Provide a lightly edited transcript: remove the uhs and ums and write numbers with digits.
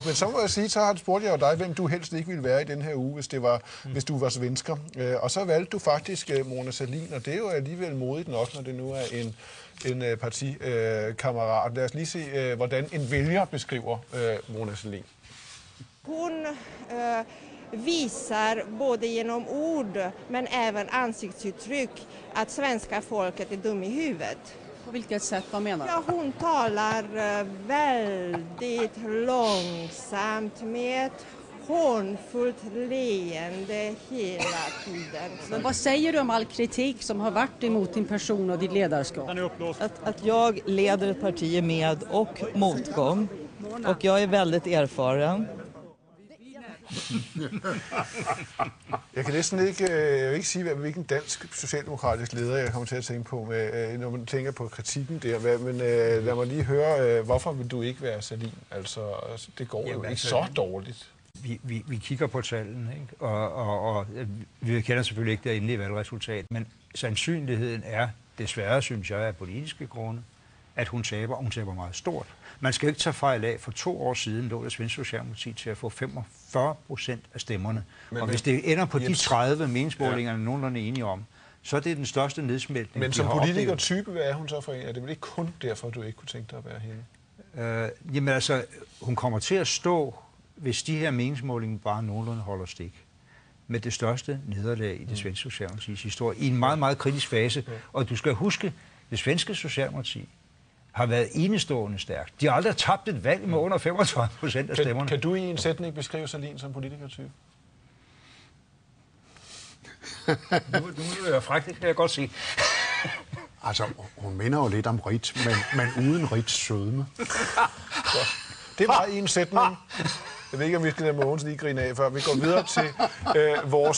Men så må jeg sige, så har spurgt jeg jo dig, hvem du helst ikke ville være i den her uge, hvis du var svensker. Og så valgte du faktisk Mona Sahlin, og det er jo alligevel modigt nok, når det nu er en partikammerat. Lad os lige se, hvordan en vælger beskriver Mona Sahlin. Hun visar både genom ord men även ansiktsuttryck att svenska folket är dum i huvudet. På vilket sätt, vad menar du? Ja, hon talar väldigt långsamt med ett hånfullt leende hela tiden. Men vad säger du om all kritik som har varit emot din person och ditt ledarskap? Att jag leder ett parti i med- och motgång. Och jag är väldigt erfaren. Jeg kan næsten ikke sige, hvilken dansk socialdemokratisk leder jeg kommer til at tænke på, når man tænker på kritikken der. Men lad mig lige høre, hvorfor vil du ikke være Sahlin? Altså, det går jo ikke så dårligt. Vi kigger på tallene, ikke? Og vi kender selvfølgelig ikke det endelige valgresultat, men sandsynligheden er, desværre synes jeg, af politiske grunde, at hun taber, og hun taber meget stort. Man skal ikke tage fejl af, for 2 år siden lå det svenske Socialdemokrati til at få 45% af stemmerne. Og hvis det ender på de 30 meningsmålingerne, nogenlunde enige om, så er det den største nedsmeltning. Men som politiker-type, hvad er hun så for en? Er det vel ikke kun derfor, du ikke kunne tænke dig at være hende? Jamen altså, hun kommer til at stå, hvis de her meningsmålinger bare nogenlunde holder stik, med det største nederlag i det svenske Socialdemokratis historie, i en meget, meget kritisk fase. Og du skal huske, det svenske Socialdemokrati har været enestående stærkt. De har aldrig tabt et valg med under 35% af stemmerne. Kan du i en sætning beskrive Sahlin som politikertype? Nu er jeg fræk, det kan jeg godt sige. Altså, hun minder jo lidt om Ritz, men uden Ritz sødme. Det var en sætning. Jeg ved ikke, om vi skal lade Mogens lige grine af, før vi går videre til vores